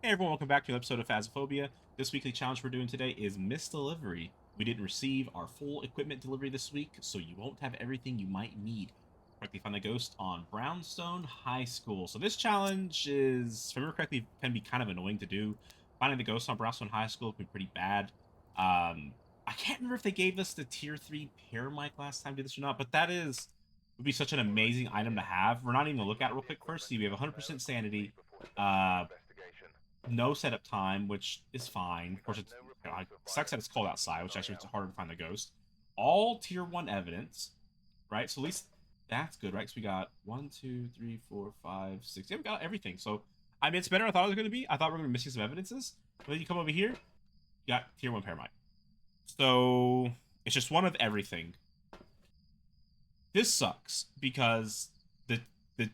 Hey everyone, welcome back to an episode of Phasmophobia. This weekly challenge we're doing today is Missed Delivery. We didn't receive our full equipment delivery this week, so you won't have everything you might need. Correctly find the ghost on Brownstone High School. So this challenge is, if I remember correctly, can be kind of annoying to do. Finding the ghost on Brownstone High School can be pretty bad. I can't remember if they gave us the tier 3 pair mic last time, did this or not, but would be such an amazing item to have. We're not even gonna look at it real quick first. See, we have 100% sanity. Uh, no setup time, which is fine. Of course, it sucks that it's cold outside, which actually makes it harder to find the ghost. All tier 1 evidence, right? So at least that's good, right? So we got 1, 2, 3, 4, 5, 6. Yeah, we got everything. So, I mean, it's better than I thought it was going to be. I thought we were going to be missing some evidences. But then you come over here, you got tier 1 paramite. So, it's just one of everything. This sucks because the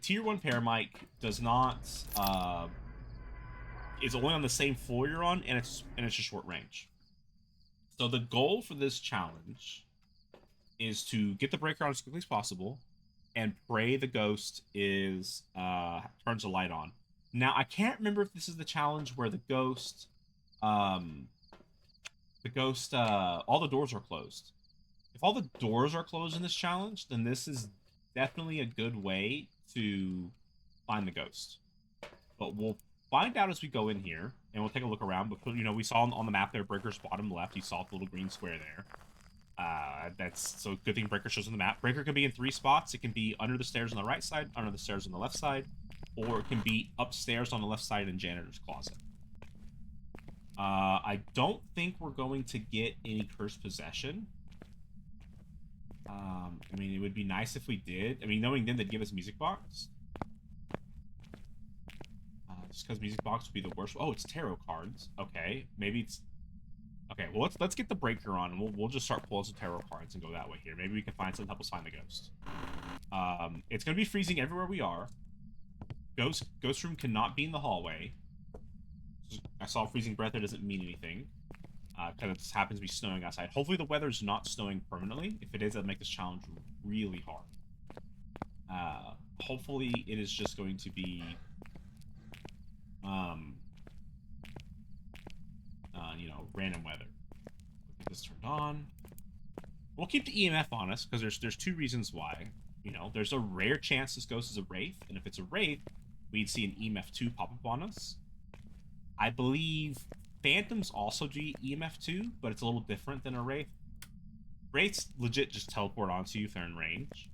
tier 1 paramite does not is only on the same floor you're on, and it's just short range. So the goal for this challenge is to get the breaker on as quickly as possible, and pray the ghost is turns the light on. Now I can't remember if this is the challenge where all the doors are closed. If all the doors are closed in this challenge, then this is definitely a good way to find the ghost. But we'll find out as we go in here, and we'll take a look around. But, we saw on the map there, Breaker's bottom left. You saw the little green square there. That's so good thing Breaker shows on the map. Breaker can be in 3 spots. It can be under the stairs on the right side, under the stairs on the left side, or it can be upstairs on the left side in janitor's closet. I don't think we're going to get any cursed possession. I mean, it would be nice if we did. I mean, knowing them, they'd give us music box. Just because music box would be the worst. Oh, it's tarot cards. Okay, maybe it's okay. Well, let's get the breaker on, and we'll just start pulling some tarot cards and go that way here. Maybe we can find something to help us find the ghost. It's gonna be freezing everywhere we are. Ghost room cannot be in the hallway. I saw freezing breath. That doesn't mean anything. Because it just happens to be snowing outside. Hopefully the weather's not snowing permanently. If it is, that'll make this challenge really hard. Hopefully it is just going to be random weather. Get this turned on. We'll keep the EMF on us because there's 2 reasons why. There's a rare chance this ghost is a wraith, and if it's a wraith, we'd see an EMF 2 pop up on us. I believe Phantoms also do EMF 2, but it's a little different than a wraith. Wraiths legit just teleport onto you if they're in range,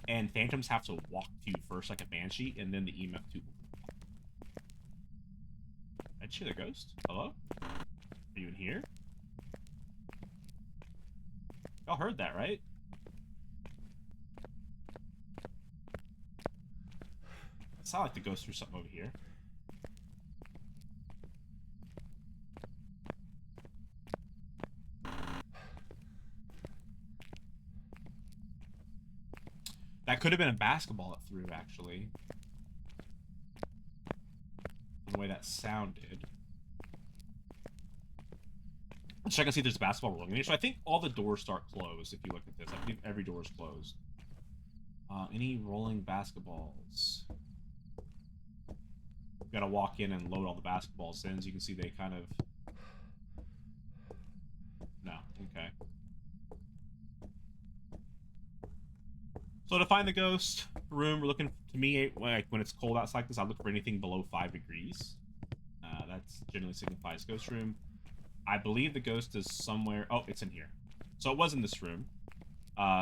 and Phantoms have to walk to you first like a Banshee, and then the EMF 2 will pop. I'd see the ghost. Hello? Are you in here? Y'all heard that, right? It sounded like the ghost threw something over here. That could have been a basketball it threw, actually. The way that sounded. Let's check and see if there's a basketball rolling in here. So I think all the doors start closed if you look at this. I think every door is closed. Any rolling basketballs? We've got to walk in and load all the basketballs in. As you can see, they kind of... No, okay. So to find the ghost room, we're looking, to me, like when it's cold outside like this, I look for anything below 5 degrees. That generally signifies ghost room. I believe the ghost is somewhere... Oh, it's in here. So it was in this room.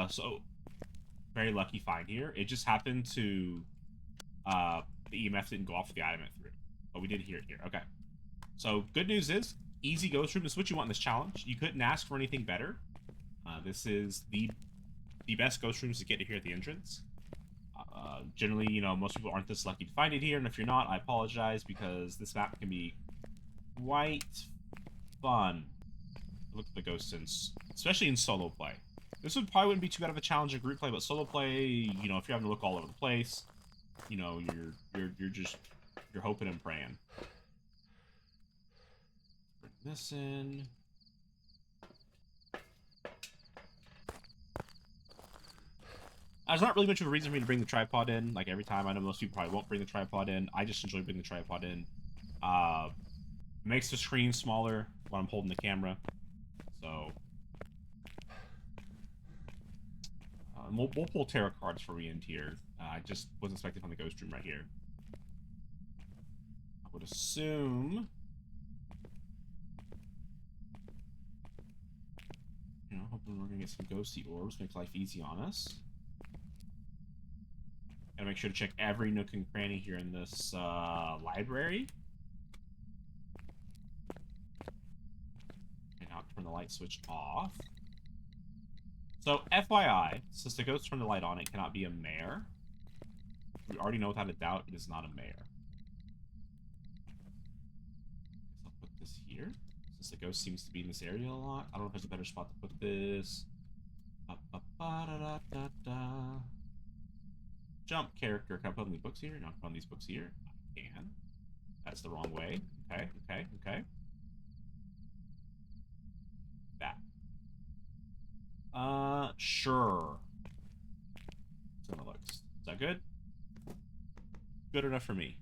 So very lucky find here. It just happened to... the EMF didn't go off the item it threw. But we did hear it here. Okay. So good news is, easy ghost room is what you want in this challenge. You couldn't ask for anything better. This is the best ghost rooms to get here at the entrance. Generally, most people aren't this lucky to find it here, and if you're not, I apologize, because this map can be quite fun. Look at the ghosts, especially in solo play. This probably wouldn't be too bad of a challenge in group play, but solo play, if you're having to look all over the place, you're hoping and praying. Bring this in. There's not really much of a reason for me to bring the tripod in, like every time. I know most people probably won't bring the tripod in. I just enjoy bringing the tripod in. It makes the screen smaller when I'm holding the camera. So, we'll pull tarot cards for we end here. I just wasn't expecting from the ghost room right here. I would assume, you know, hoping we're gonna get some ghosty orbs, make life easy on us. Gotta make sure to check every nook and cranny here in this library. And now turn the light switch off. So, FYI, since the ghost turned the light on, it cannot be a mare. We already know without a doubt it is not a mare. Guess I'll put this here, since the ghost seems to be in this area a lot. I don't know if there's a better spot to put this. Jump character. Can I put on these books here? No, I can put on these books here. I can. That's the wrong way. Okay, okay, okay. That. Sure. So it looks. Is that good? Good enough for me.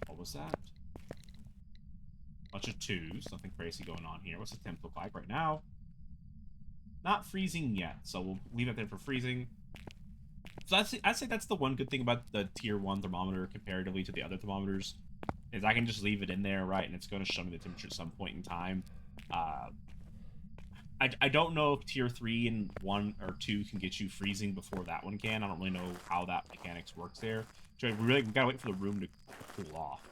What was that? Bunch of twos. Nothing crazy going on here. What's the temp look like right now? Not freezing yet, so we'll leave it there for freezing. So I'd say that's the one good thing about the tier 1 thermometer comparatively to the other thermometers, is I can just leave it in there, right, and it's going to show me the temperature at some point in time. I don't know if tier 3 and 1 or 2 can get you freezing before that one can. I don't really know how that mechanics works there. So we gotta wait for the room to cool off.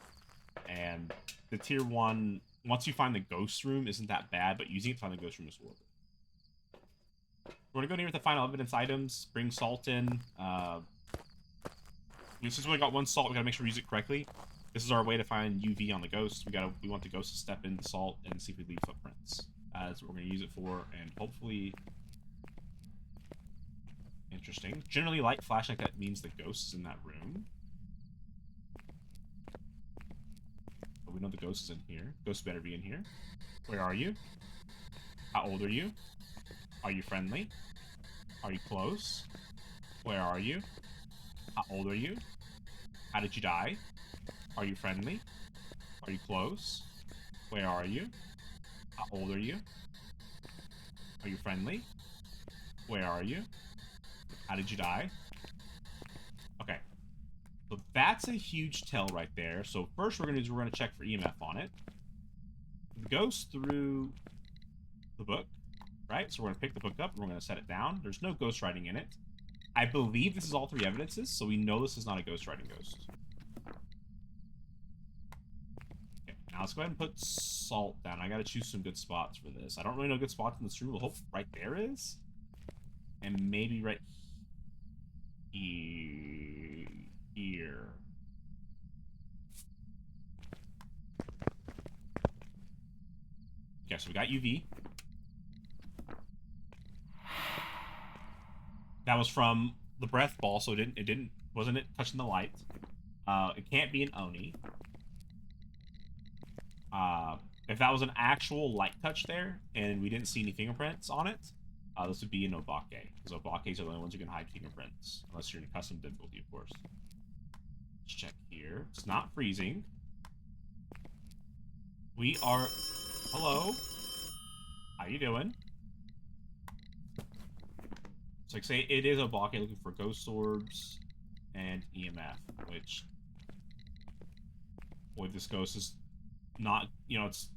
And the tier 1, once you find the ghost room, isn't that bad, but using it to find the ghost room is horrible. We're gonna go near with the final evidence items. Bring salt in. Since we only got one salt, we gotta make sure we use it correctly. This is our way to find UV on the ghost. We want the ghost to step in the salt and see if we leave footprints. That's what we're gonna use it for, and hopefully, interesting. Generally, light flashing like that means the ghost is in that room. But we know the ghost is in here. Ghost better be in here. Where are you? How old are you? Are you friendly? Are you close? Where are you? How old are you? How did you die? Are you friendly? Are you close? Where are you? How old are you? Are you friendly? Where are you? How did you die? Okay. So that's a huge tell right there. So first we're gonna check for EMF on it. It goes through the book, right? So we're gonna pick the book up and we're gonna set it down. There's no ghost writing in it. I believe this is all 3 evidences, so we know this is not a ghost writing ghost. Okay, now let's go ahead and put salt down. I gotta choose some good spots for this. I don't really know good spots in this room. We'll hope right there is. And maybe right here. Okay, so we got UV. That was from the breath ball, so wasn't it touching the light? It can't be an Oni. If that was an actual light touch there, and we didn't see any fingerprints on it, this would be an Obake. Because Obakes are the only ones who can hide fingerprints. Unless you're in a custom difficulty, of course. Let's check here. It's not freezing. We are... Hello? How you doing? So like say it is Obake looking for ghost orbs and EMF, which... Boy, this ghost is not... You know, it's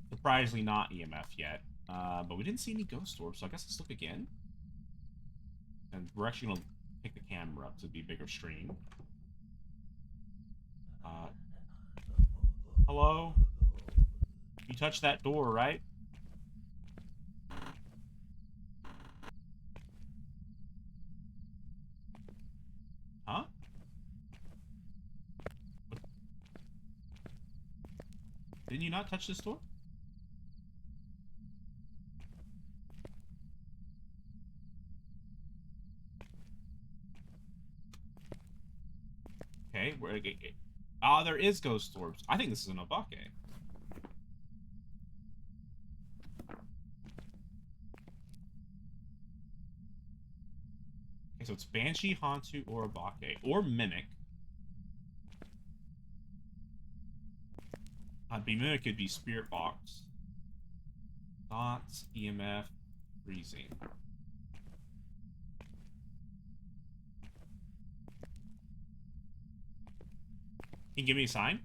surprisingly not EMF yet. But we didn't see any ghost orbs, so I guess let's look again. And we're actually going to pick the camera up to be a bigger screen. Hello? You touched that door, right? Huh? What? Didn't you not touch this door? Okay, there is ghost orbs. I think this is an Obake. Okay, so it's Banshee, Hantu, or Obake. Or Mimic. Mimic could be Spirit Box. Thoughts, EMF, freezing. Can you give me a sign?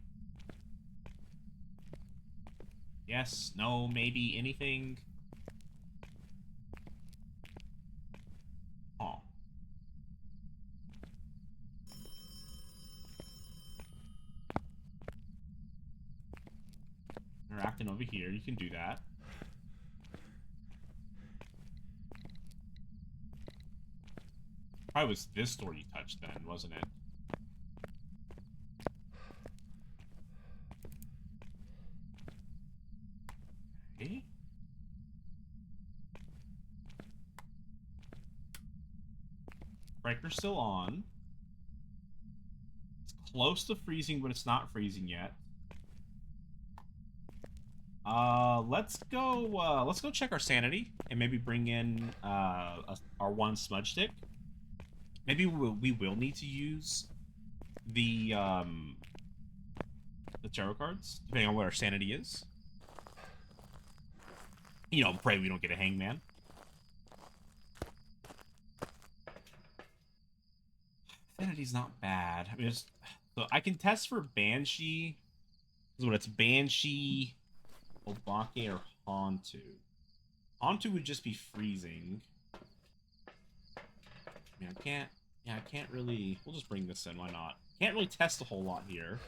Yes, no, maybe, anything. Oh. Interacting over here, you can do that. Probably was this door you touched then, wasn't it? Okay. Breaker's still on. It's close to freezing, but it's not freezing yet. Let's go check our sanity and maybe bring in our one smudge stick. Maybe we will need to use the tarot cards depending on what our sanity is. You know, pray we don't get a hangman. Sanity's not bad. I mean, so I can test for Banshee. So when it's Banshee, Obake, or Hantu. Hantu would just be freezing. I mean, I can't. Yeah, I can't really. We'll just bring this in. Why not? Can't really test a whole lot here.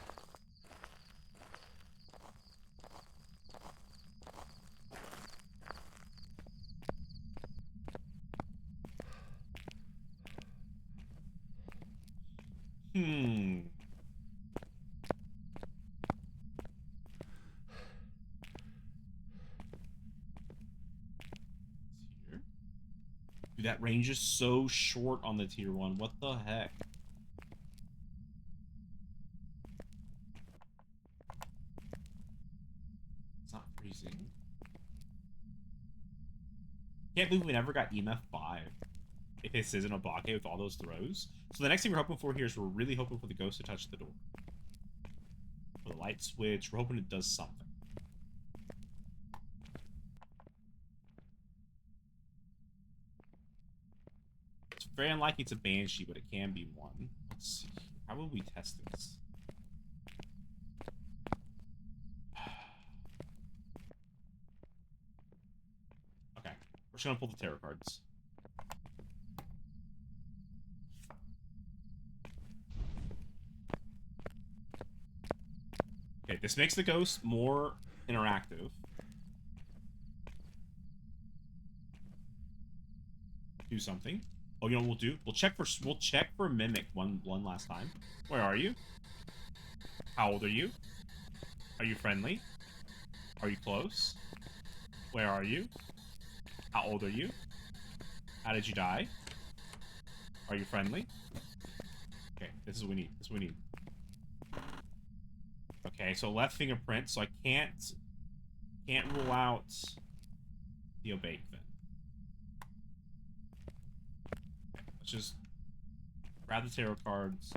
Hmm. Here. Dude, that range is so short on the tier 1. What the heck? It's not freezing. Can't believe we never got EMF 5. If this isn't a Obake with all those throws. So the next thing we're hoping for here is we're really hoping for the ghost to touch the door. For the light switch, we're hoping it does something. It's very unlikely it's a Banshee, but it can be one. Let's see. How will we test this? Okay. We're just gonna pull the tarot cards. Okay, this makes the ghost more interactive. Do something. Oh, you know what we'll do? We'll check for Mimic one last time. Where are you? How old are you? Are you friendly? Are you close? Where are you? How old are you? How did you die? Are you friendly? Okay, this is what we need. This is what we need. Okay, so left fingerprint, so I can't rule out the Obake then. Okay, let's just grab the tarot cards.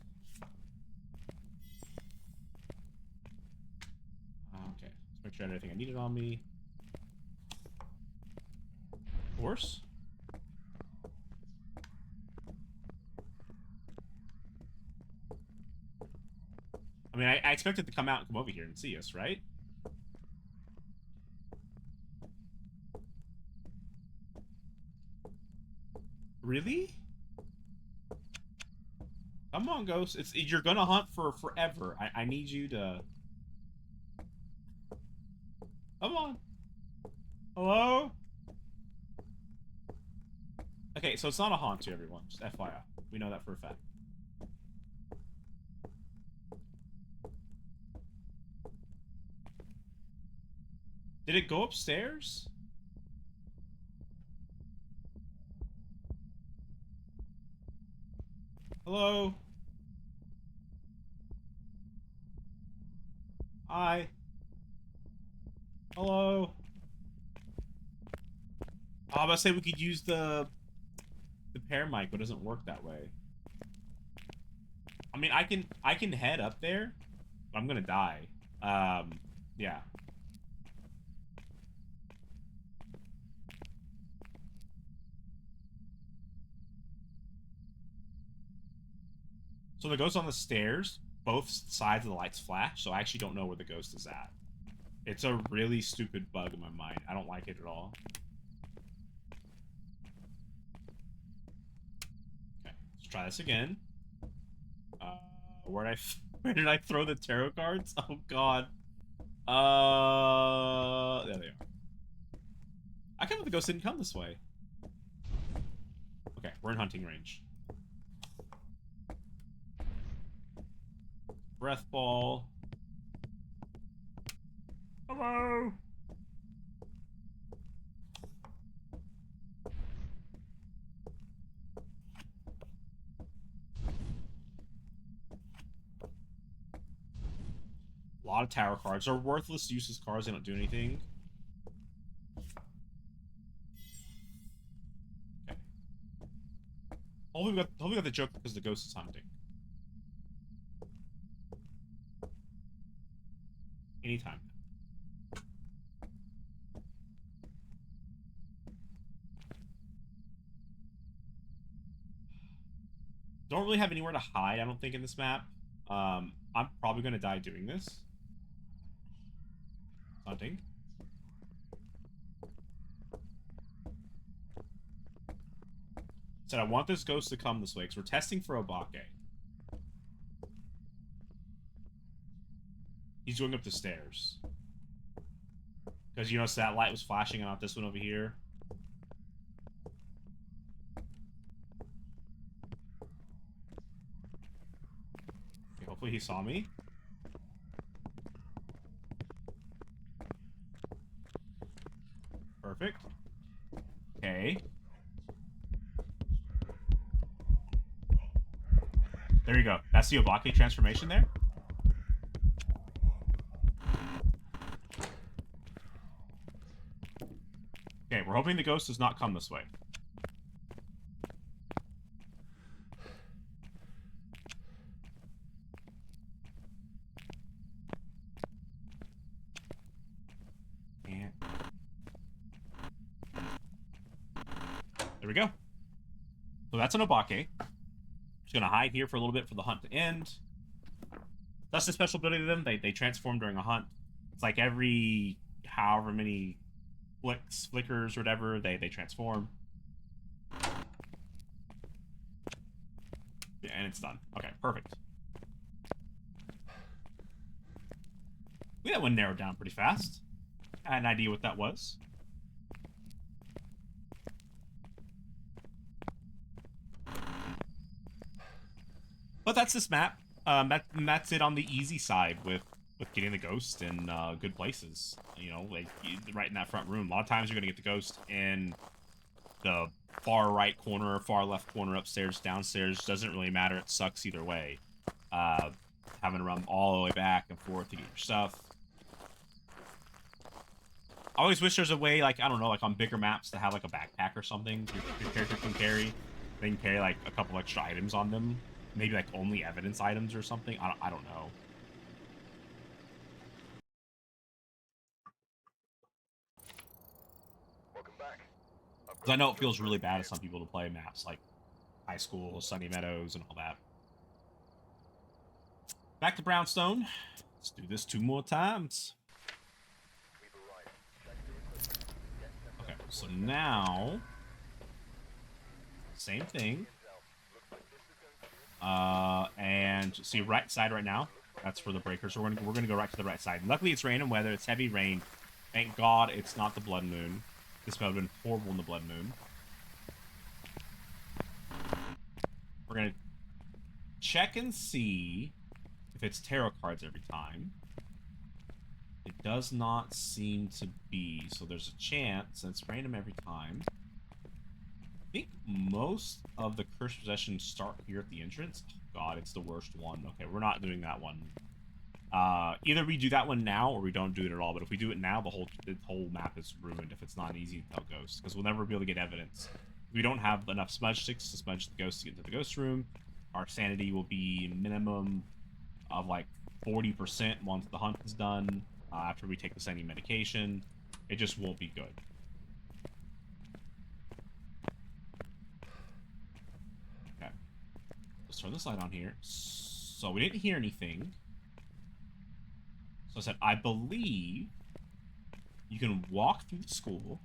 Okay, let's make sure I have everything I needed on me. Of course. I mean, I expected to come out and come over here and see us, right? Really? Come on, Ghost. You're gonna hunt for forever. I need you to... Come on. Hello? Okay, so it's not a haunt to everyone. Just FYI. We know that for a fact. Did it go upstairs? Hello? Hi. Hello? Oh, I was about to say we could use the pair mic, but it doesn't work that way. I mean, I can head up there, but I'm gonna die. Yeah. So the ghost on the stairs, both sides of the lights flash, so I actually don't know where the ghost is at. It's a really stupid bug in my mind. I don't like it at all. Okay, let's try this again. Where did I where did I throw the tarot cards? Oh god. There they are. I can't believe the ghost didn't come this way. Okay, we're in hunting range. Breath ball. Hello. A lot of tower cards. They're worthless, useless cards. They don't do anything. Okay. Hopefully we got the joke because the ghost is hunting. Anytime. Don't really have anywhere to hide, I don't think, in this map. I'm probably going to die doing this. Hunting. Said I want this ghost to come this way, because we're testing for Obake. He's going up the stairs. Because you notice that light was flashing out this one over here. Okay, hopefully he saw me. Perfect. Okay. There you go. That's the Obake transformation there. Okay, we're hoping the ghost does not come this way. And there we go. So that's an Obake. Just gonna hide here for a little bit for the hunt to end. That's the special ability of them. They transform during a hunt. It's like every however many flickers or whatever, they transform. Yeah, and it's done. Okay, perfect. That one narrowed down pretty fast. I had an idea what that was. But that's this map. That's it on the easy side with getting the ghost in good places. You know, like right in that front room. A lot of times you're gonna get the ghost in the far right corner or far left corner, upstairs, downstairs. Doesn't really matter. It sucks either way. Having to run all the way back and forth to get your stuff. I always wish there's a way, like, I don't know, like on bigger maps to have like a backpack or something your character can carry. They can carry like a couple extra items on them. Maybe like only evidence items or something. I don't know. Because I know it feels really bad to some people to play maps like High School, Sunny Meadows, and all that. Back to Brownstone. Let's do this 2 more times. Okay, so now same thing. And see right side right now. That's for the breakers. So we're gonna go right to the right side. Luckily, it's random weather. It's heavy rain. Thank God it's not the blood moon. This would have been horrible in the blood moon. We're gonna check and see if it's tarot cards every time. It does not seem to be. So there's a chance, and it's random every time. I think most of the cursed possessions start here at the entrance. Oh, God, it's the worst one. Okay, we're not doing that one. Either we do that one now or we don't do it at all. But if we do it now, the whole map is ruined if it's not easy to tell ghosts, because we'll never be able to get evidence. If we don't have enough smudge sticks to smudge the ghost to get to the ghost room, our sanity will be minimum of like 40% once the hunt is done. after we take the any medication. It just won't be good. Okay. Let's turn this light on here. So we didn't hear anything. So I said, I believe you can walk through the school.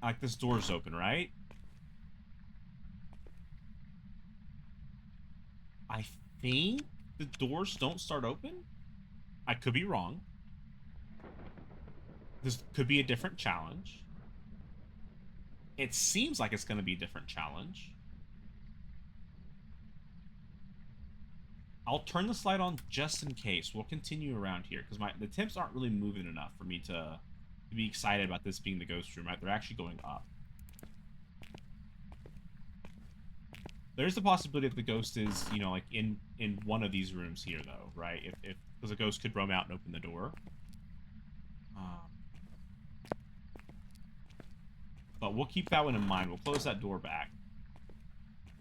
Like, this door's open, right? I think the doors don't start open? I could be wrong. This could be a different challenge. It seems like it's going to be a different challenge. I'll turn this light on just in case. We'll continue around here because the temps aren't really moving enough for me to be excited about this being the ghost room. Right? They're actually going up. There's the possibility that the ghost is, you know, like in one of these rooms here, though, right? If because a ghost could roam out and open the door. But we'll keep that one in mind. We'll close that door back.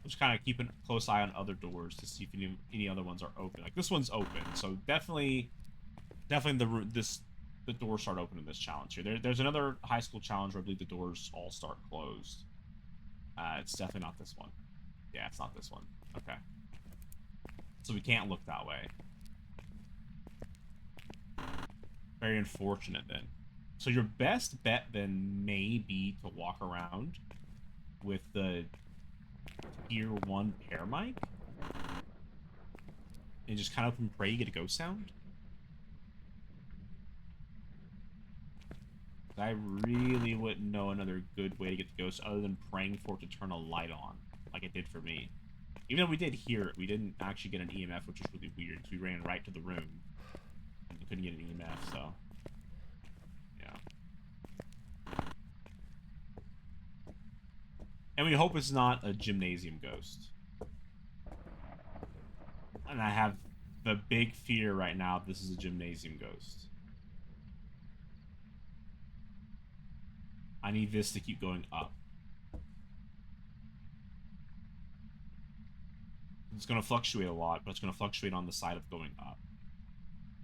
We'll just kind of keep a close eye on other doors to see if any other ones are open. Like, this one's open, so definitely the doors start open in this challenge here. There's another high school challenge where I believe the doors all start closed. It's definitely not this one. Yeah, it's not this one. Okay. So we can't look that way. Very unfortunate then. So your best bet then may be to walk around with the tier 1 pair mic and just kind of hope and pray you get a ghost sound. I really wouldn't know another good way to get the ghost other than praying for it to turn a light on, like it did for me. Even though we did hear it, we didn't actually get an EMF, which was really weird, because we ran right to the room and we couldn't get an EMF, so... And we hope it's not a gymnasium ghost. And I have the big fear right now this is a gymnasium ghost. I need this to keep going up. It's going to fluctuate a lot, but it's going to fluctuate on the side of going up.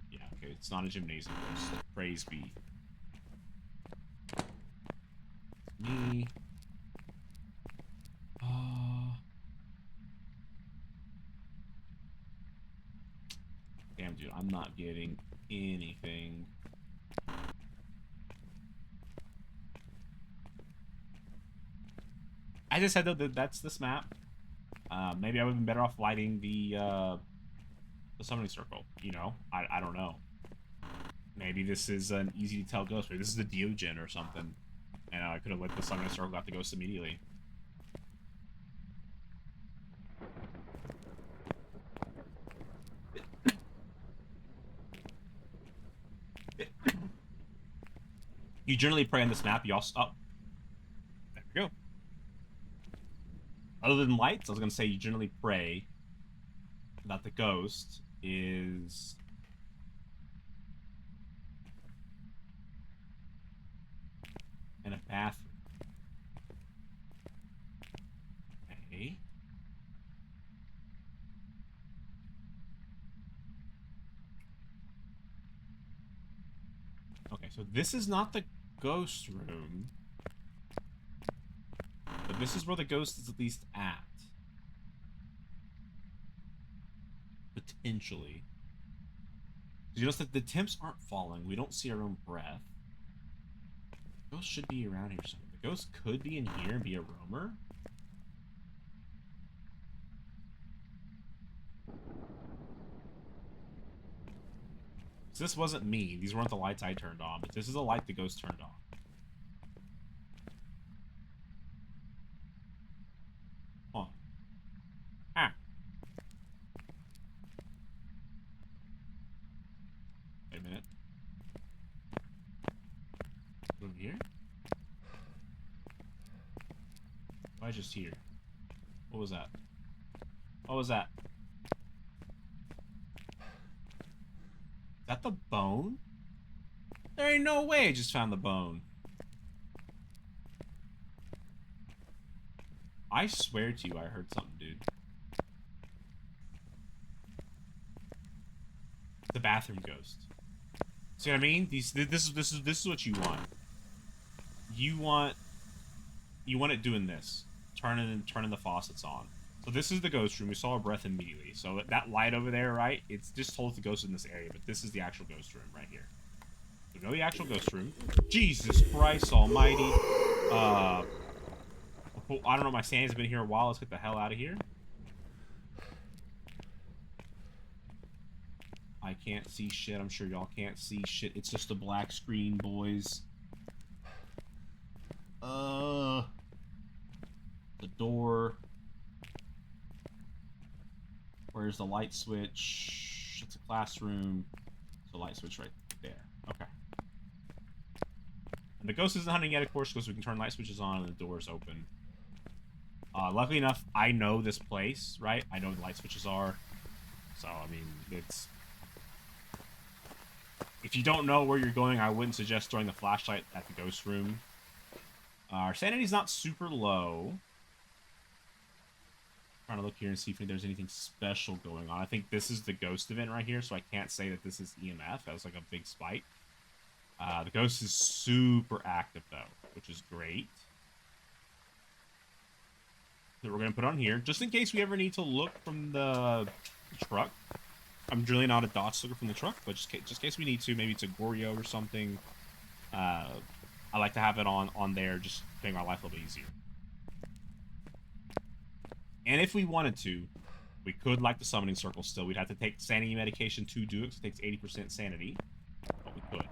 Yeah, okay, it's not a gymnasium ghost. Praise be. It's me. Damn, dude, I'm not getting anything. I just said, though, that that's this map. Maybe I would have been better off lighting the summoning circle, you know? I don't know. Maybe this is an easy-to-tell ghost. Maybe this is a Diogen or something. And I could have lit the summoning circle, got the ghost immediately. You generally pray on this map. You also... Oh. There we go. Other than lights, I was going to say you generally pray that the ghost is... in a bathroom. Okay. Okay, so this is not the ghost room. But this is where the ghost is at least at. Potentially. You notice that the temps aren't falling. We don't see our own breath. The ghost should be around here somewhere. The ghost could be in here and be a roamer. So this wasn't me. These weren't the lights I turned on, but this is a light the ghost turned on. Huh. Ah. Wait a minute. Over here? Why just here? What was that? What was that? Is that the bone? There ain't no way I just found the bone. I swear to you, I heard something, dude. The bathroom ghost. See what I mean? This is what you want. You want it doing this, turning the faucets on. So this is the ghost room. We saw a breath immediately. So that light over there, right? It's just told the ghost in this area, but this is the actual ghost room right here. So we know the actual ghost room. Jesus Christ Almighty. I don't know. My sanity's been here a while. Let's get the hell out of here. I can't see shit. I'm sure y'all can't see shit. It's just a black screen, boys. The door. Where's the light switch? It's a classroom. It's a light switch right there. Okay. And the ghost isn't hunting yet, of course, because we can turn light switches on and the door's open. Luckily enough, I know this place, right? I know where the light switches are. So, I mean, it's... If you don't know where you're going, I wouldn't suggest throwing the flashlight at the ghost room. Our sanity's not super low. Trying to look here and see if there's anything special going on. I think this is the ghost event right here, so I can't say that this is EMF. That was like a big spike. The ghost is super active, though, which is great. That we're going to put on here, just in case we ever need to look from the truck. I'm drilling out a dots looker from the truck, but just in case we need to, maybe it's a Goryo or something. I like to have it on there, just to make my life a little bit easier. And if we wanted to, we could light the summoning circle still. We'd have to take sanity medication to do it, because it takes 80% sanity. But we could.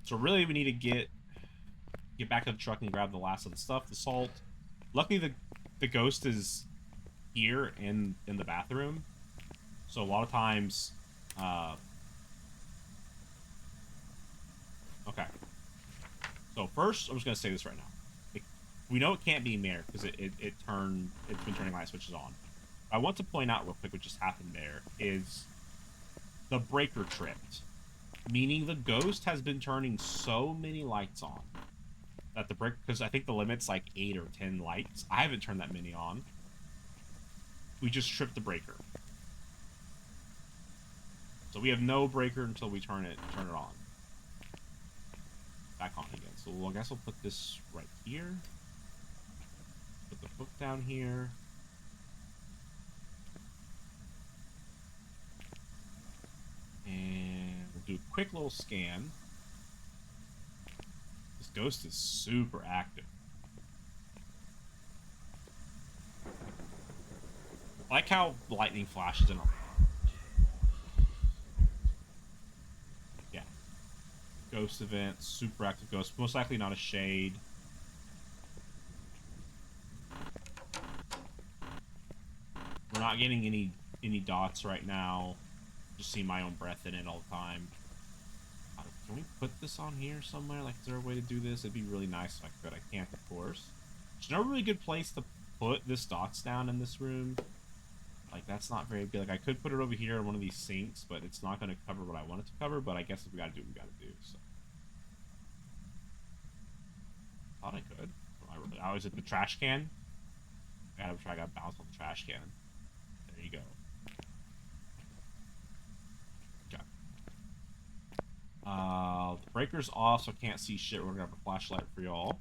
So really, we need to get back to the truck and grab the last of the stuff, the salt. Luckily, the ghost is here in the bathroom. So a lot of times... okay. So first, I'm just going to say this right now. We know it can't be Mare, because it's been turning light switches on. I want to point out real quick what just happened there is the breaker tripped. Meaning the ghost has been turning so many lights on that the breaker, because I think the limit's like 8 or 10 lights. I haven't turned that many on. We just tripped the breaker. So we have no breaker until we turn it on. Back on again. So I guess I'll put this right here. Put the hook down here. And we'll do a quick little scan. This ghost is super active. I like how lightning flashes in. Yeah. Ghost event, super active ghost. Most likely not a shade. We're not getting any dots right now. Just see my own breath in it all the time. Can we put this on here somewhere? Like, is there a way to do this? It'd be really nice if I could. I can't, of course. There's no really good place to put this dots down in this room. Like, that's not very good. Like, I could put it over here in one of these sinks, but it's not going to cover what I want it to cover. But I guess if we got to do what we got to do. So. Thought I could. I was at the trash can. I gotta try. I got to bounce on the trash can. There you go. The breaker's off, so I can't see shit. We're gonna have a flashlight for y'all.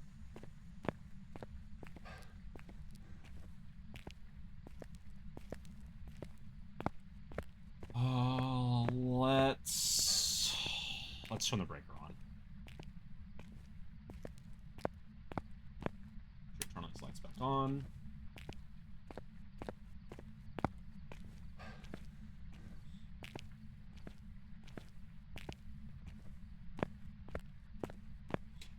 Let's turn the breaker on. Turn these lights back on.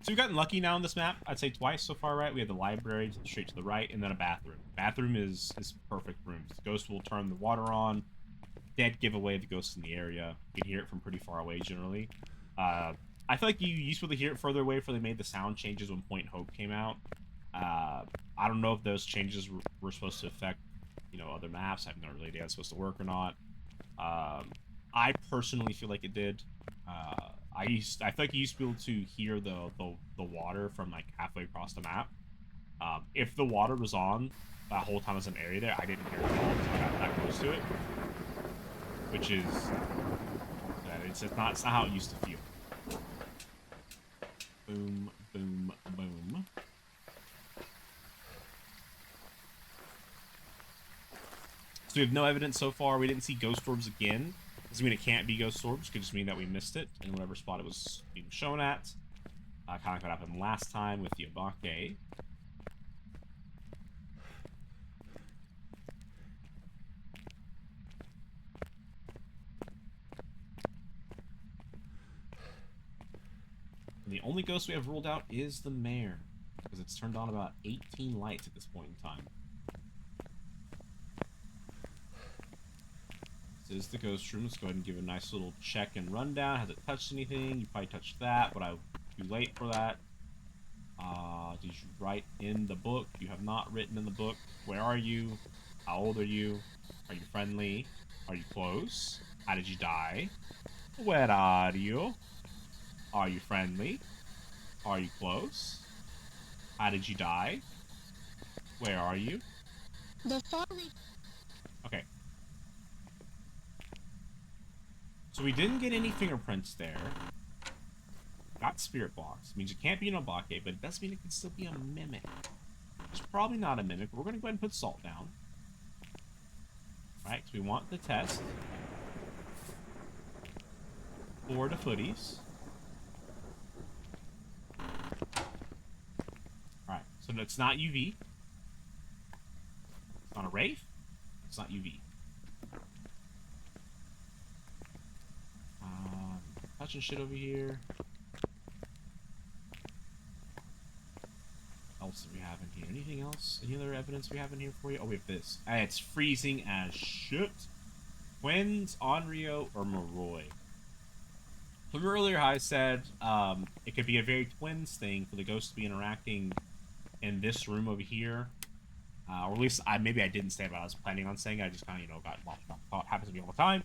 So we've gotten lucky now on this map. I'd say twice so far, right? We have the library straight to the right, and then a bathroom. Bathroom is perfect room. The ghost will turn the water on. Dead giveaway the ghost in the area. You can hear it from pretty far away generally. I feel like you used to be able to hear it further away before they made the sound changes when Point Hope came out. I don't know if those changes were supposed to affect, other maps. I have no really idea how it's supposed to work or not. I personally feel like it did. I feel like you used to be able to hear the water from like halfway across the map. If the water was on, that whole time there's an area there. I didn't hear it at all until I got that close to it. Which is... it's not how it used to feel. Boom, boom, boom. So we have no evidence so far. We didn't see ghost orbs again. Doesn't mean it can't be ghost orbs. Could just mean that we missed it in whatever spot it was being shown at. Kind of what happened last time with the Obake. And the only ghost we have ruled out is the mayor, because it's turned on about 18 lights at this point in time. This is the ghost room. Let's go ahead and give a nice little check and rundown. Has it touched anything? You probably touched that, but I was too late for that. Did you write in the book? You have not written in the book. Where are you? How old are you? Are you friendly? Are you close? How did you die? Where are you? Are you friendly? Are you close? How did you die? Where are you? Okay. So we didn't get any fingerprints there. Got spirit box. Means it can't be an Obake, but it does mean it can still be a mimic. It's probably not a mimic, but we're going to go ahead and put salt down. Alright, so we want the test. For the footies. Alright, so it's not UV. It's not a Wraith. It's not UV. Touching shit over here. What else do we have in here? Anything else? Any other evidence we have in here for you? Oh, we have this. It's freezing as shit. Twins, Onryo, or Moroi. From earlier, I said it could be a very twins thing for the ghost to be interacting in this room over here. Or at least, maybe I didn't say what I was planning on saying. I just kind of, got lost in thought. Happens to me all the time.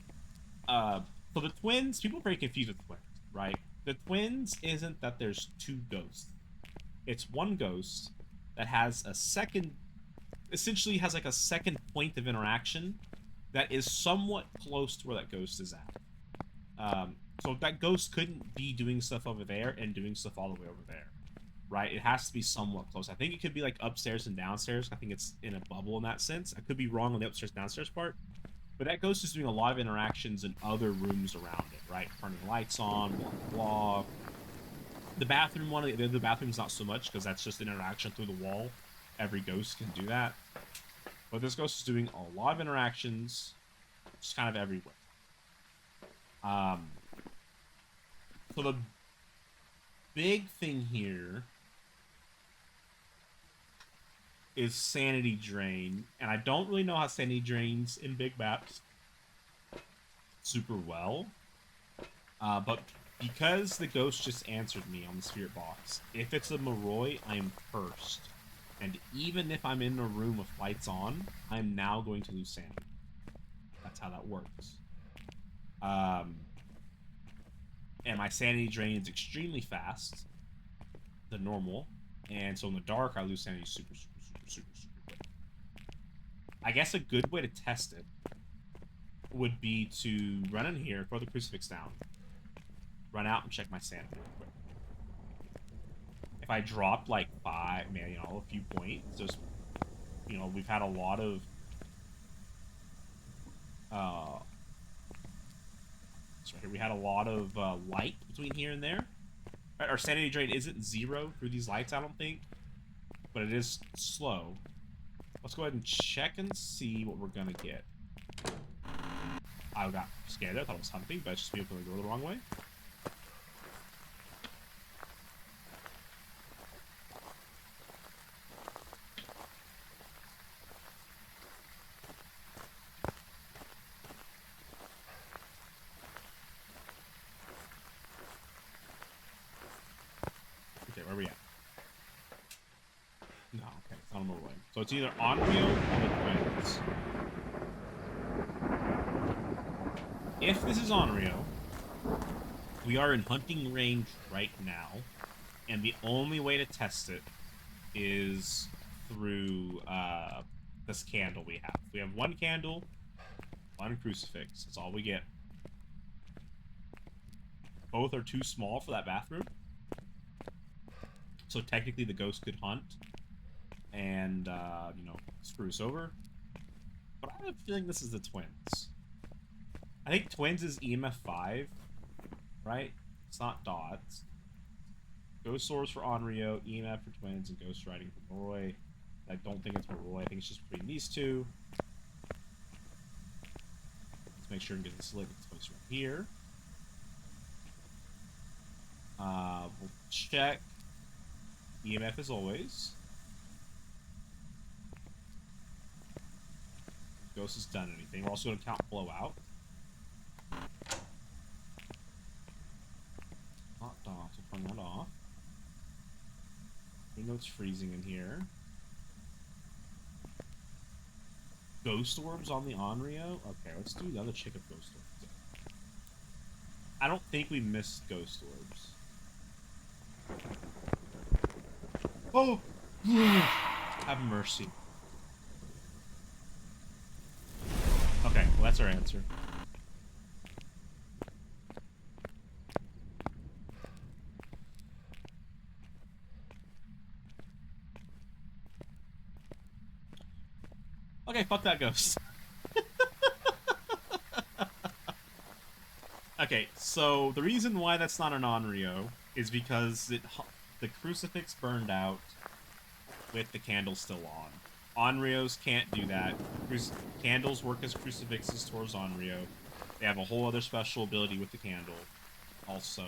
So the twins, people are very confused with twins, right? The twins isn't that there's two ghosts. It's one ghost that has a second, essentially has like a second point of interaction that is somewhat close to where that ghost is at. So that ghost couldn't be doing stuff over there and doing stuff all the way over there, right? It has to be somewhat close. I think it could be like upstairs and downstairs. I think it's in a bubble in that sense. I could be wrong on the upstairs downstairs part. But that ghost is doing a lot of interactions in other rooms around it, right? Turning lights on, blah, blah, blah. The bathroom one, the bathroom's not so much, because that's just an interaction through the wall. Every ghost can do that. But this ghost is doing a lot of interactions, just kind of everywhere. So the big thing here is sanity drain, and I don't really know how sanity drains in big maps super well, but because the ghost just answered me on the spirit box, if it's a Moroi, I'm cursed, and even if I'm in a room with lights on, I'm now going to lose sanity. That's how that works. And my sanity drains extremely fast than normal, and so in the dark I lose sanity super quick. I guess a good way to test it would be to run in here, throw the crucifix down, run out and check my sanity real quick. If I dropped like a few points, just, we've had a lot of we had a lot of light between here and there. Our sanity drain isn't 0 through these lights, I don't think, but it is slow. Let's go ahead and check and see what we're gonna get. I got scared. I thought it was hunting, but it's just me going to go the wrong way. Okay, where are we at? No, okay, it's on the way. So it's either Onryo or the Twins. If this is Onryo, we are in hunting range right now, and the only way to test it is through this candle we have. We have one candle, one crucifix. That's all we get. Both are too small for that bathroom. So technically the ghost could hunt and, you know, screw us over. But I have a feeling this is the twins. I think twins is EMF 5, right? It's not dots. Ghost Swords for Onryo, EMF for twins, and Ghost Riding for Roy. I don't think it's for Roy. I think it's just between these two. Let's make sure and get this lit. It's supposed to right here. We'll check EMF as always. Ghost has done anything. We're also going to count blowout. Not dots. We'll turn that off. We know it's freezing in here. Ghost orbs on the Onryo? Okay, let's do the other chick of ghost orbs. I don't think we missed ghost orbs. Oh! Have mercy. Okay, well that's our answer. Okay, fuck that ghost. Okay, so the reason why that's not an Onryo is because the crucifix burned out with the candle still on. Onryos can't do that. Candles work as crucifixes towards Onryo. They have a whole other special ability with the candle also.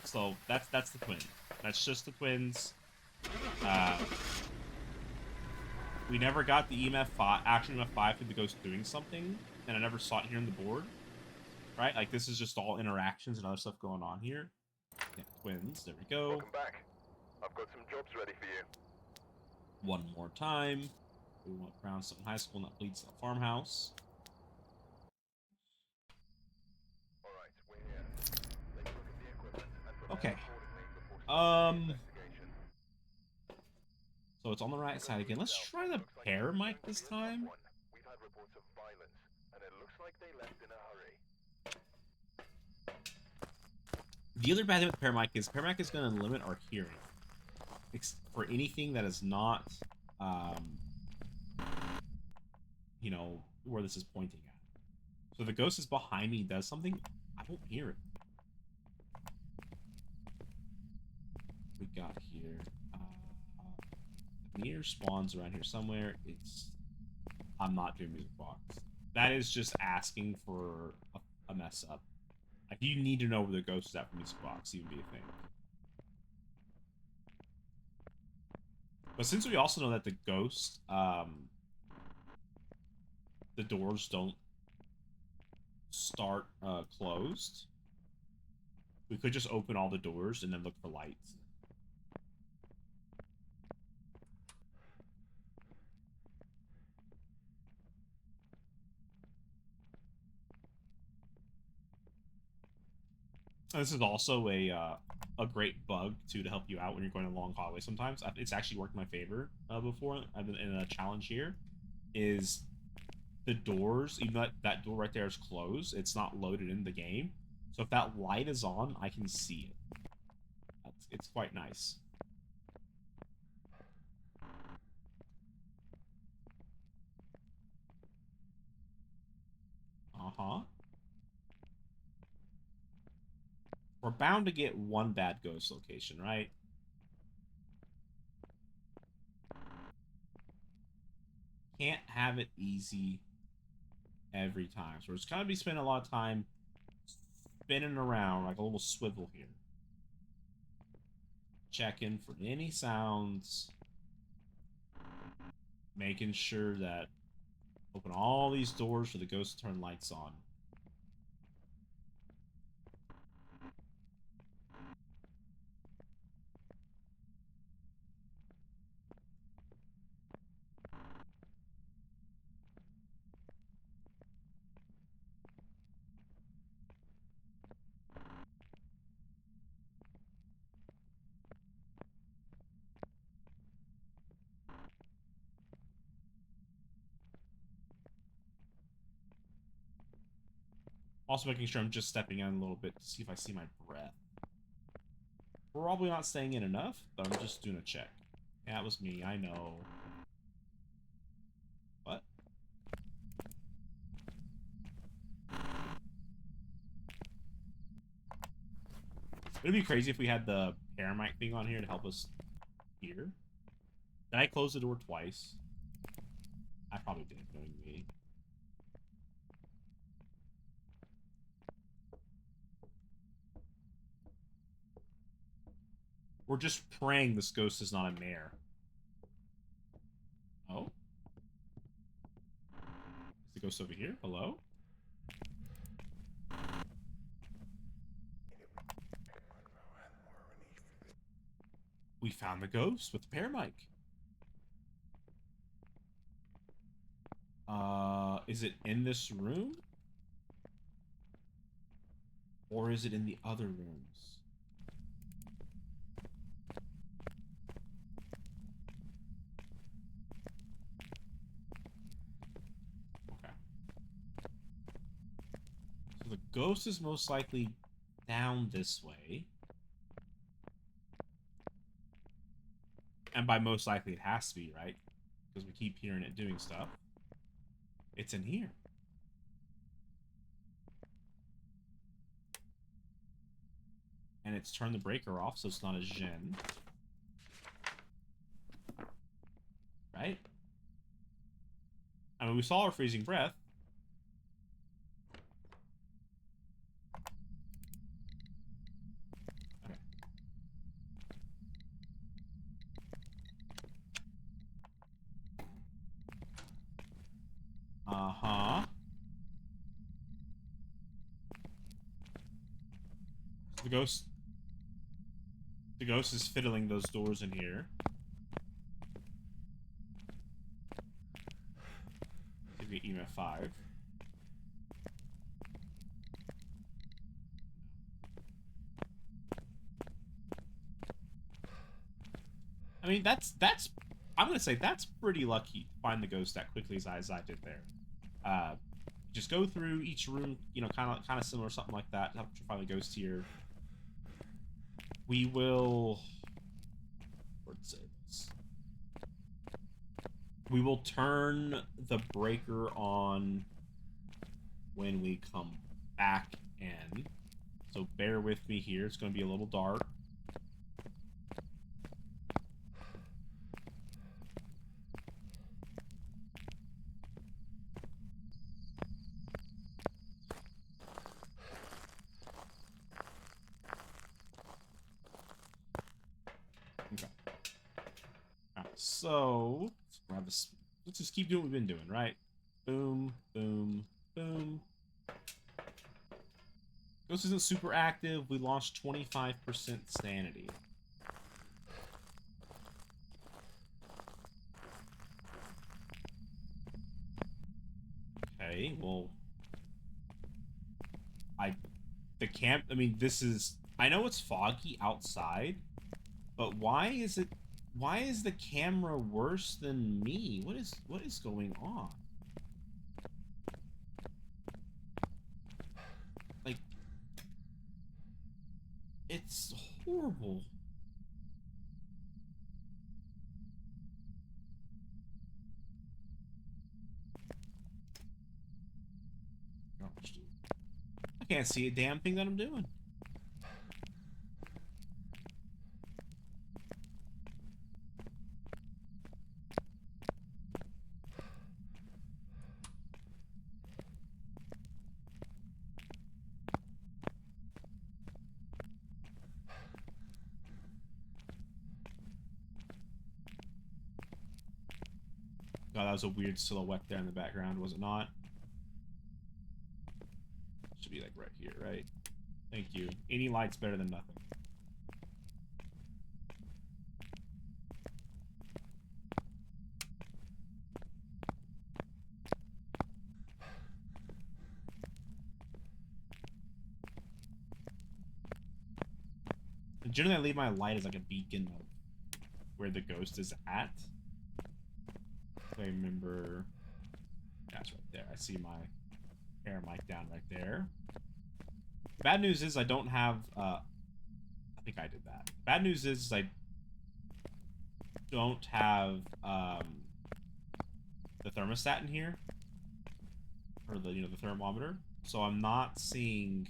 So that's the twin. That's just the twins. We never got the EMF 5, actually EMF 5 for the ghost doing something, and I never saw it here on the board. Right? Like, this is just all interactions and other stuff going on here. Yeah, twins. There we go. Welcome back. I've got some jobs ready for you. One more time. We want Brownstone High School, not Bleedstone Farmhouse. Alright, we're here. Take a look at the equipment and prepare Okay. accordingly before starting the investigation. So it's on the right side again. Let's try the pair mic this time. We've had reports of violence, and it looks like they left in a hurry. The other bad thing with pair mic is going to limit our hearing for anything that is not, you know, where this is pointing at. So if the ghost is behind me and does something, I won't hear it. We got here. The meter spawns around here somewhere. I'm not doing music box. That is just asking for a mess up. Like, you need to know where the ghost is at for music box to even be a thing. But since we also know that the ghost, the doors don't start closed, we could just open all the doors and then look for lights. This is also a great bug too to help you out when you're going a long hallway. Sometimes it's actually worked in my favor before in a challenge here. Is the doors, even though that door right there is closed, it's not loaded in the game. So if that light is on, I can see it. It's quite nice. We're bound to get one bad ghost location, right? Can't have it easy every time. So we're just gonna be spending a lot of time spinning around like a little swivel here. Checking for any sounds. Making sure that open all these doors for the ghost to turn lights on. Also making sure I'm just stepping in a little bit to see if I see my breath. Probably not staying in enough, but I'm just doing a check. Yeah, it was me, I know. What? It'd be crazy if we had the paramite thing on here to help us hear. Did I close the door twice? I probably did, knowing me. We're just praying this ghost is not a mare. Oh? Is the ghost over here? Hello? We found the ghost with the paramike. Is it in this room? Or is it in the other rooms? Okay. So the ghost is most likely down this way. And by most likely it has to be, right? Because we keep hearing it doing stuff. It's in here. And it's turned the breaker off, so it's not a gen. Right? I mean, we saw her freezing breath. Okay. Uh-huh. The ghost... The ghost is fiddling those doors in here. Give me EMF 5. I mean, that's I'm gonna say that's pretty lucky to find the ghost that quickly as I did there. Just go through each room, you know, kind of similar, something like that. Help to find the ghost here. We will. Let's say this. We will turn the breaker on when we come back in. So bear with me here. It's going to be a little dark. Okay. All right, so let's just keep doing what we've been doing, right? Boom, boom, boom. Ghost isn't super active. We lost 25% sanity. Okay, well, I mean, I know it's foggy outside, but why is the camera worse than me? What is going on? Like, it's horrible. Gosh, dude. I can't see a damn thing that I'm doing. God, that was a weird silhouette there in the background, was it not? Should be like right here, right? Thank you. Any light's better than nothing. And generally, I leave my light as like a beacon of where the ghost is at. I remember. That's right there. I see my air mic down right there. Bad news is I don't have, I think I did that. Bad news is I don't have, the thermostat in here. Or the, the thermometer. So I'm not seeing,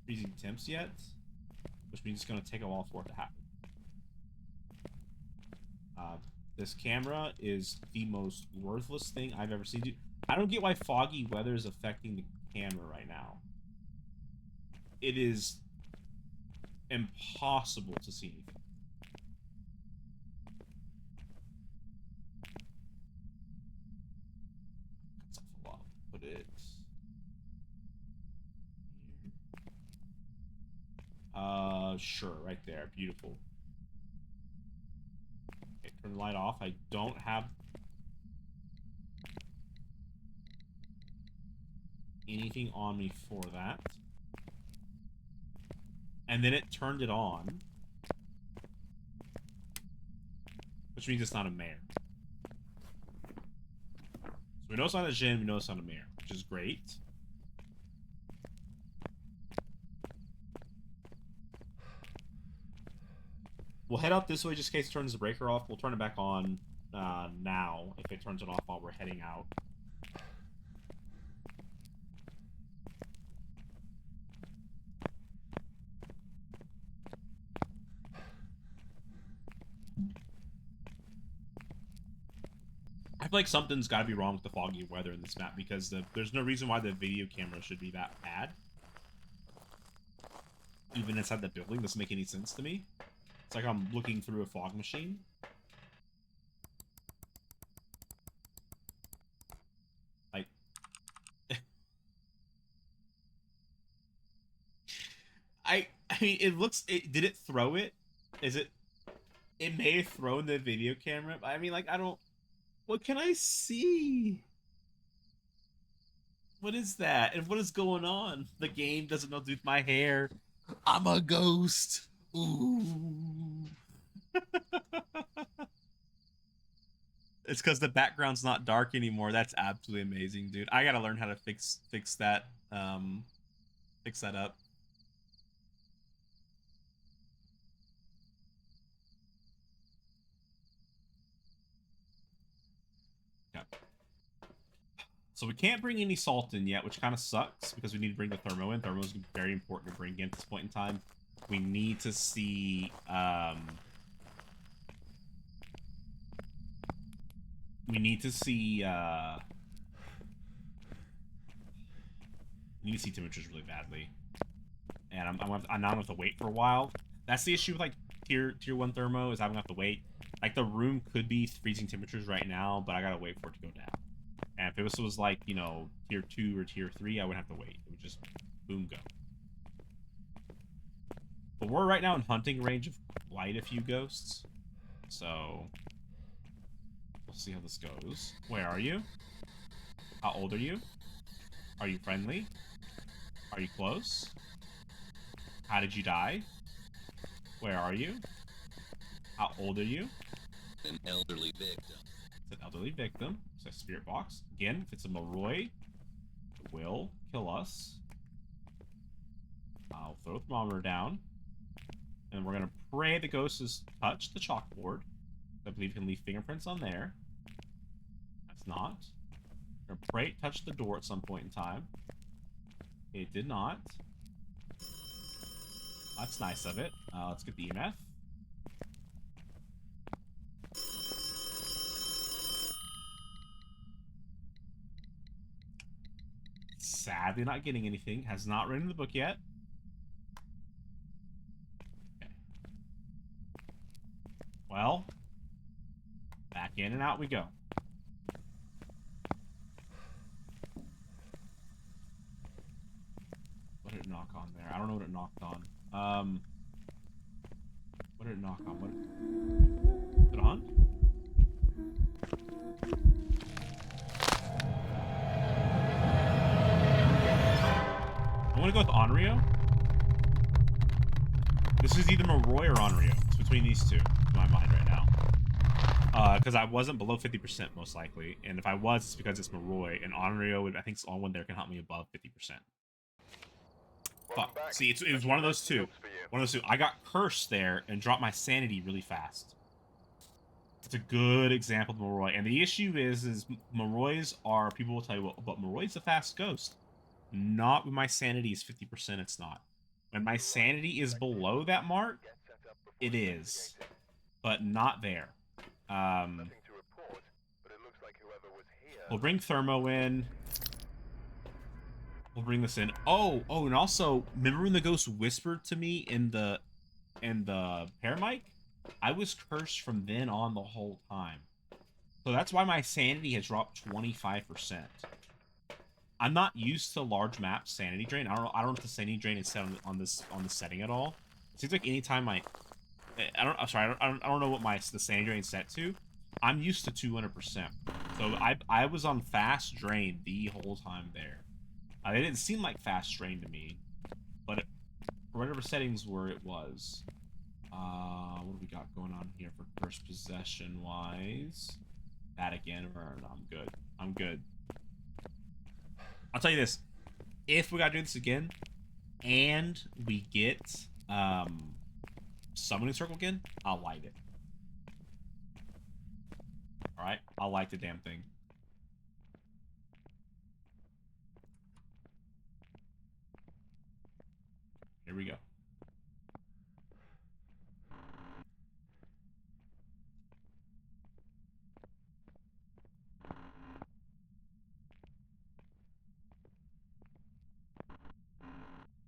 freezing temps yet. Which means it's going to take a while for it to happen. This camera is the most worthless thing I've ever seen. Dude, I don't get why foggy weather is affecting the camera right now. It is impossible to see anything. That's a lot. Put it. Sure, right there. Beautiful. Okay, turn the light off. I don't have anything on me for that. And then it turned it on. Which means it's not a mare. So we know it's not a Jin, we know it's not a mare, which is great. We'll head out this way just in case it turns the breaker off. We'll turn it back on now if it turns it off while we're heading out. I feel like something's got to be wrong with the foggy weather in this map because there's no reason why the video camera should be that bad. Even inside the building doesn't make any sense to me. It's like I'm looking through a fog machine. Like, I mean, it looks. Did it throw it? Is it? It may have thrown the video camera. But I mean, like, I don't. What can I see? What is that? And what is going on? The game doesn't know to do with my hair. I'm a ghost. Ooh. It's because the background's not dark anymore. That's absolutely amazing, dude. I gotta learn how to fix that. Fix that up. Yeah. So we can't bring any salt in yet, which kind of sucks because we need to bring the thermo in. Thermo is very important to bring in at this point in time. We need to see, we need to see temperatures really badly. And I'm now gonna have to wait for a while. That's the issue with, like, tier 1 thermo, is I'm gonna have to wait. Like, the room could be freezing temperatures right now, but I gotta wait for it to go down. And if it was like, tier 2 or tier 3, I wouldn't have to wait. It would just, boom, go. But we're right now in hunting range of quite a few ghosts. So, we'll see how this goes. Where are you? How old are you? Are you friendly? Are you close? How did you die? Where are you? How old are you? An elderly victim. It's an elderly victim. It's a spirit box. Again, if it's a Moroi, it will kill us. I'll throw the thermometer down. And we're going to pray the ghost has touched the chalkboard. I believe you can leave fingerprints on there. That's not. We're going to pray it touched the door at some point in time. It did not. That's nice of it. Let's get the EMF. Sadly not getting anything. Has not written the book yet. Okay. Well, back in and out we go. What did it knock on there? I don't know what it knocked on. What did it knock on? What? Is it on? I'm gonna go with Onryo. This is either Moroi or Onryo. It's between these two, in my mind right now. because I wasn't below 50% most likely, and if I was, it's because it's Moroi, and Onryo would, I think, is the only one there can help me above 50%. Welcome Fuck. back. See, it was Extra one of those two. fields for you. One of those two. I got cursed there and dropped my sanity really fast. It's a good example of Moroi, and the issue is Morois are, people will tell you, well, but Moroi's a fast ghost. Not when my sanity is 50%. It's not. When my sanity is below that mark, Get set up before it is, investigating. but not there. Nothing to report, but it looks like whoever was here. We'll bring Thermo in. We'll bring this in. Oh, and also, remember when the ghost whispered to me in the paramic? I was cursed from then on the whole time. So that's why my sanity has dropped 25%. I'm not used to large map sanity drain. I don't know if the sanity drain is set on this setting at all. It seems like anytime I don't know what the sanity drain is set to. I'm used to 200%. So I was on fast drain the whole time there. It didn't seem like fast drain to me, but for whatever settings were, it was. What do we got going on here for first possession wise? That again, or no, I'm good. I'm good. I'll tell you this: if we gotta do this again, and we get summoning circle again, I'll light it. All right, I'll light the damn thing. Here we go.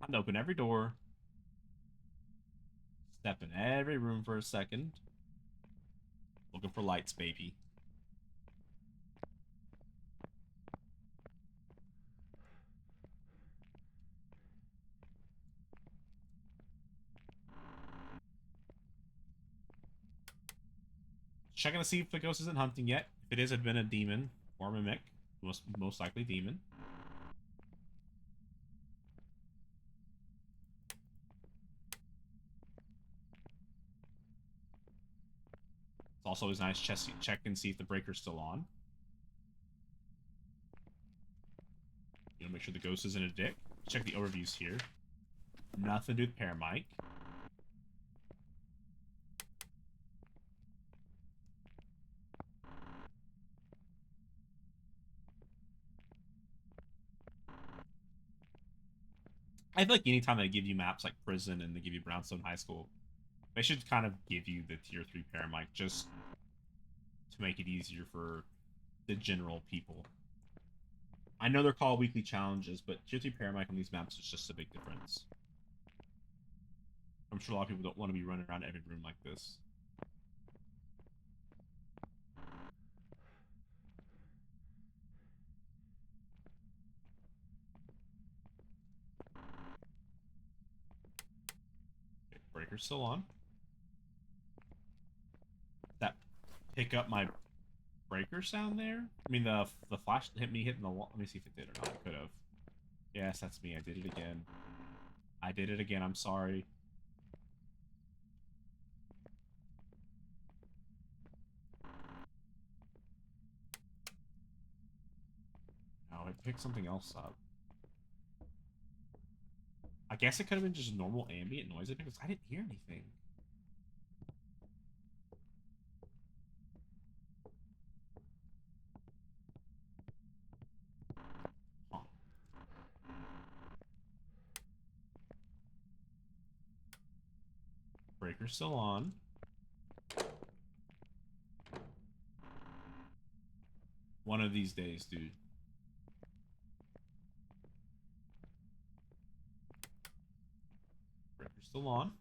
I'm gonna open every door. Step in every room for a second. Looking for lights, baby. Checking to see if the ghost isn't hunting yet. If it is, it'd been a demon or a mimic. Most likely demon. It's also always nice check and see if the breaker's still on. You know, make sure the ghost isn't a dick. Check the overviews here. Nothing to do with paramic. I feel like anytime they give you maps like prison and they give you Brownstone High School, they should kind of give you the tier 3 paramic just to make it easier for the general people. I know they're called weekly challenges, but tier 3 paramic on these maps is just a big difference. I'm sure a lot of people don't want to be running around every room like this. Okay, breaker's still on. That pick up my breaker sound there? I mean, the flash hit me hitting the wall. Let me see if it did or not. It could have. Yes, that's me. I did it again. I did it again. I'm sorry. Oh, it picked something else up. I guess it could have been just normal ambient noise because I didn't hear anything. Huh. Breaker's still on. One of these days, dude. Breaker's still on.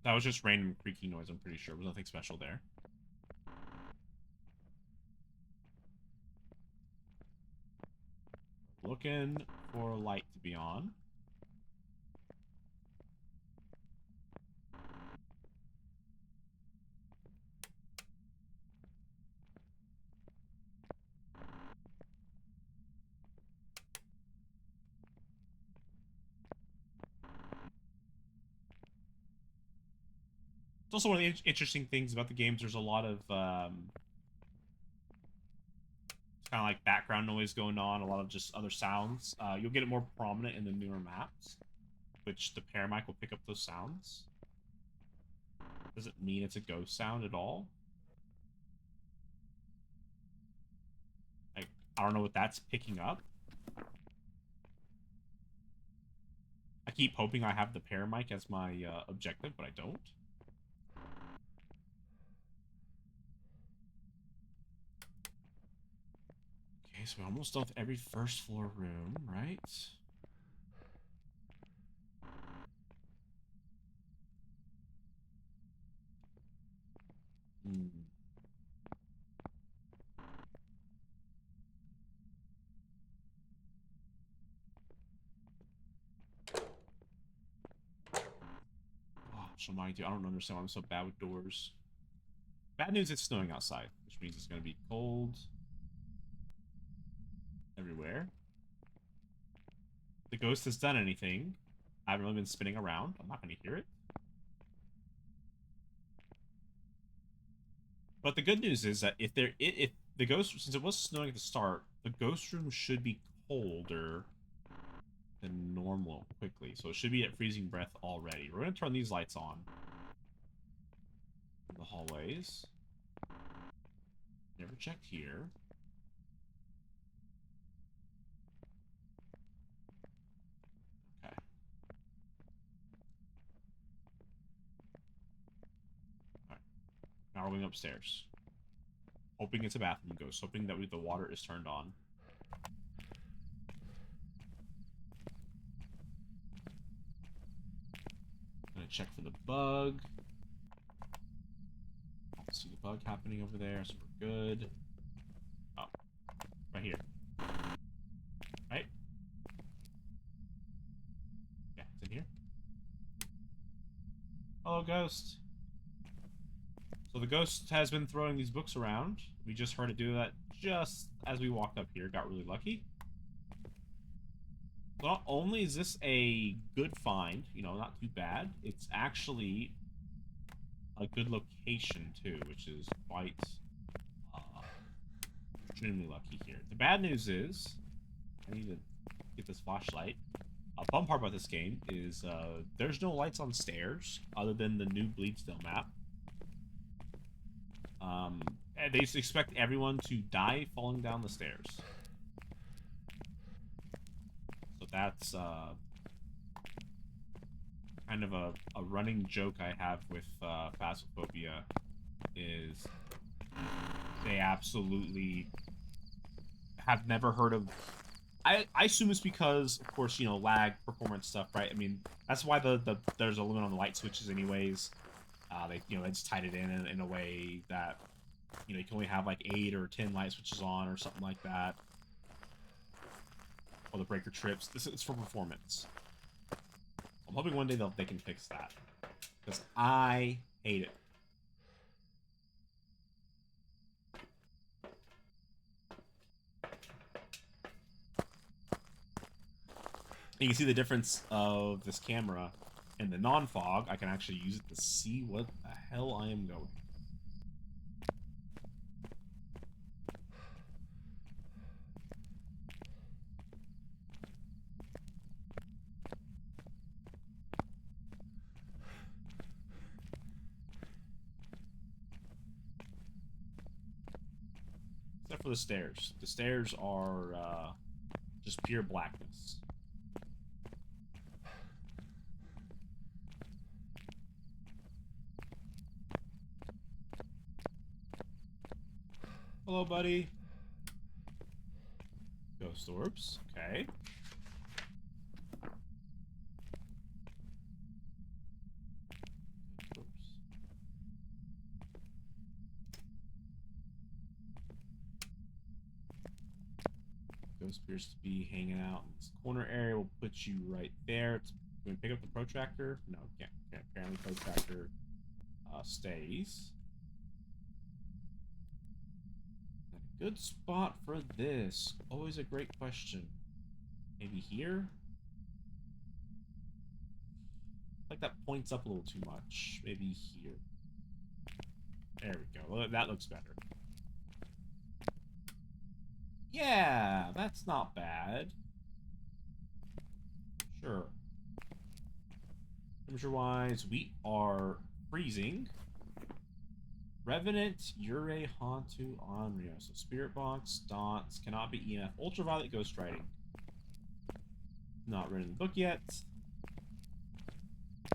That was just random creaking noise, I'm pretty sure. There was nothing special there. Looking for a light to be on. It's also one of the interesting things about the games. There's a lot of kind of like background noise going on, a lot of just other sounds. You'll get it more prominent in the newer maps, which the paramic will pick up those sounds. Doesn't mean it's a ghost sound at all. Like, I don't know what that's picking up. I keep hoping I have the paramic as my objective, but I don't. Okay, so we're almost done with every first floor room, right? Hmm. Oh, Shamai, I don't understand why I'm so bad with doors. Bad news, it's snowing outside, which means it's going to be cold everywhere. The ghost has done anything. I haven't really been spinning around. I'm not going to hear it. But the good news is that if the ghost, since it was snowing at the start, the ghost room should be colder than normal quickly. So it should be at freezing breath already. We're going to turn these lights on in the hallways. Never checked here. Okay. Alright. Now we're going upstairs. Hoping it's a bathroom ghost. Hoping that the water is turned on. Gonna check for the bug. I see the bug happening over there, so we're good. Oh. Right here. Right? Yeah, it's in here. Hello, ghost. So the ghost has been throwing these books around. We just heard it do that just as we walked up here. Got really lucky. Not only is this a good find, you know, not too bad, it's actually a good location too, which is quite uh, extremely lucky here. The bad news is, I need to get this flashlight. A fun part about this game is there's no lights on stairs other than the new Bleedsdale map. They expect everyone to die falling down the stairs. So that's kind of a running joke I have with Phasmophobia is they absolutely have never heard of. I assume it's because, of course, you know, lag performance stuff, right? I mean, that's why there's a limit on the light switches, anyways. They just tied it in a way that you can only have like 8 or 10 light switches on or something like that. Or the breaker trips. This is for performance. I'm hoping one day they can fix that because I hate it. You can see the difference of this camera and the non-fog. I can actually use it to see what the hell I am going. Except for the stairs. The stairs are just pure blackness. Hello, buddy. Ghost orbs. Okay. Oops. Ghost appears to be hanging out in this corner area. We'll put you right there. Can we pick up the protractor? No, can't. Apparently, protractor stays. A good spot for this. Always a great question. Maybe here? Like that points up a little too much. Maybe here. There we go. That looks better. Yeah, that's not bad. Sure. Temperature-wise, we are freezing. Revenant, Ure, Hantu, Onryo. So Spirit Box, Dots, cannot be EMF. Ultraviolet, Ghost Riding. Not written in the book yet.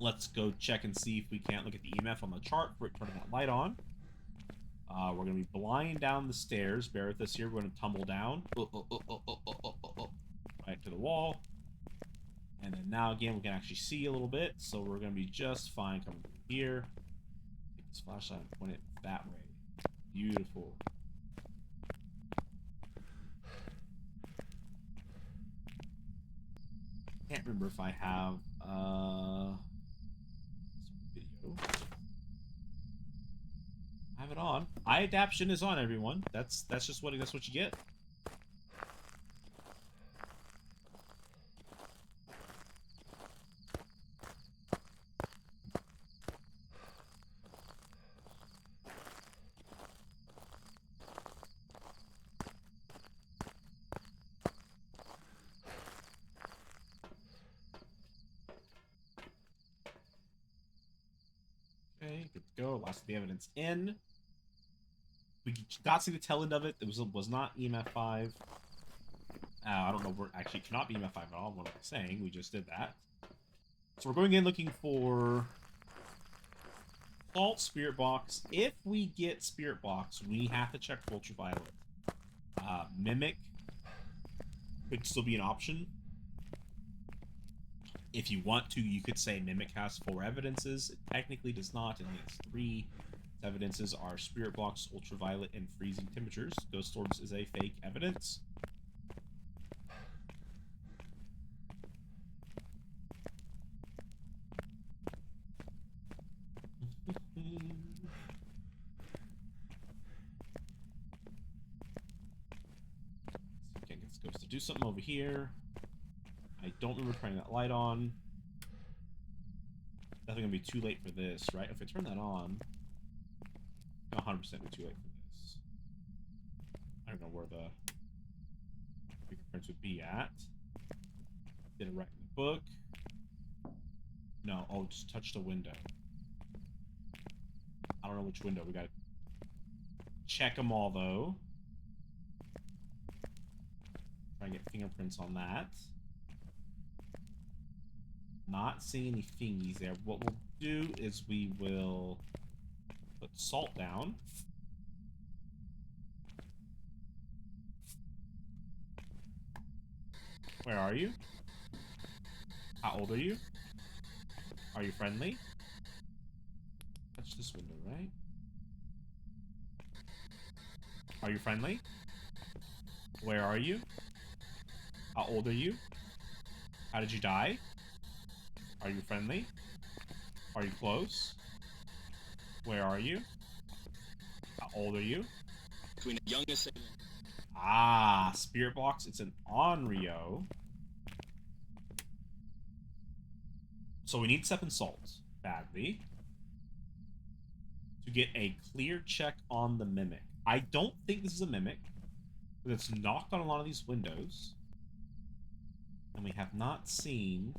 Let's go check and see if we can't look at the EMF on the chart for it turning that light on. We're going to be blind down the stairs. Bear with us here. We're going to tumble down. Right to the wall. And then now again, we can actually see a little bit. So we're going to be just fine coming through here. Take this flashlight and point it that way. Beautiful. Can't remember if I have video. I have it on. Eye adaptation is on, everyone. That's just what you get. Okay, good to go. Lots of the evidence in. We got to see the tail end of it. It was not EMF 5. I don't know where actually it cannot be EMF 5 at all. What am I saying? We just did that. So we're going in looking for Salt, Spirit Box. If we get Spirit Box, we have to check for Ultraviolet. Mimic could still be an option. If you want to, you could say Mimic has 4 evidences. It technically does not. It only has 3. Its evidences are Spirit Box, Ultraviolet, and freezing temperatures. Ghost Orbs is a fake evidence. Can't get this ghost to do something over here. I don't remember turning that light on. Definitely gonna be too late for this, right? If I turn that on, 100% be too late for this. I don't know where the fingerprints would be at. Did it right in the book. No, oh, just touch the window. I don't know which window. We gotta check them all, though. Try and get fingerprints on that. Not seeing any fingies there. What we'll do is we will put Salt down. Where are you? How old are you? Are you friendly? Touch this window, right? Are you friendly? Where are you? How old are you? How did you die? Are you friendly? Are you close? Where are you? How old are you? Between the youngest and... Ah, Spirit Box. It's an Onryo. So we need Step and Salt badly to get a clear check on the Mimic. I don't think this is a Mimic, but it's knocked on a lot of these windows. And we have not seen...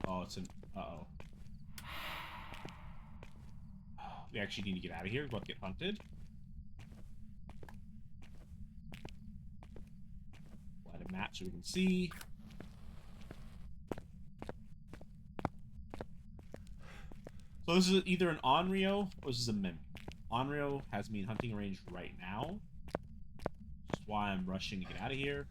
Oh, it's an... Uh-oh. We actually need to get out of here. We're about to get hunted. Light a match so we can see. So this is either an Onryo or this is a Mimic. Onryo has me in hunting range right now. Which is why I'm rushing to get out of here.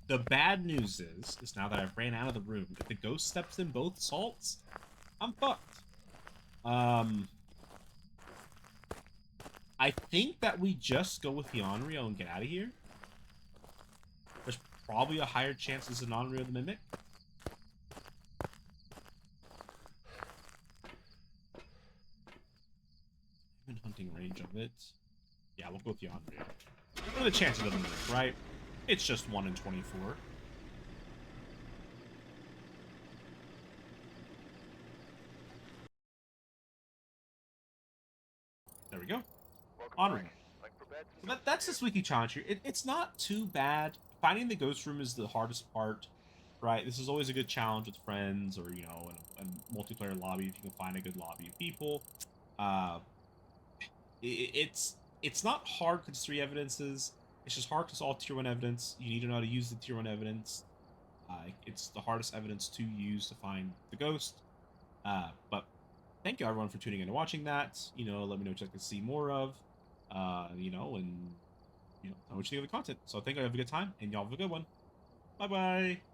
The bad news is now that I've ran out of the room, if the ghost steps in both salts, I'm fucked. I think that we just go with the Onryo and get out of here. There's probably a higher chance it's an Onryo than Mimic. I'm in hunting range of it. Yeah, we'll go with the Onryo. What are the chances of the Mimic, right? It's just 1 in 24. we go. Welcome Onward. back. Like for beds So and that's this weekly challenge here. It's not too bad. Finding the ghost room is the hardest part, right? This is always a good challenge with friends or, you know, in a multiplayer lobby if you can find a good lobby of people. Uh, it's not hard because it's 3 evidences. It's just hard because all tier 1 evidence. You need to know how to use the tier 1 evidence. It's the hardest evidence to use to find the ghost. But thank you everyone for tuning in and watching that. You know, let me know what you'd like to see more of. You know, and you know, tell me what you think of the content. So I think I have a good time, and y'all have a good one. Bye bye.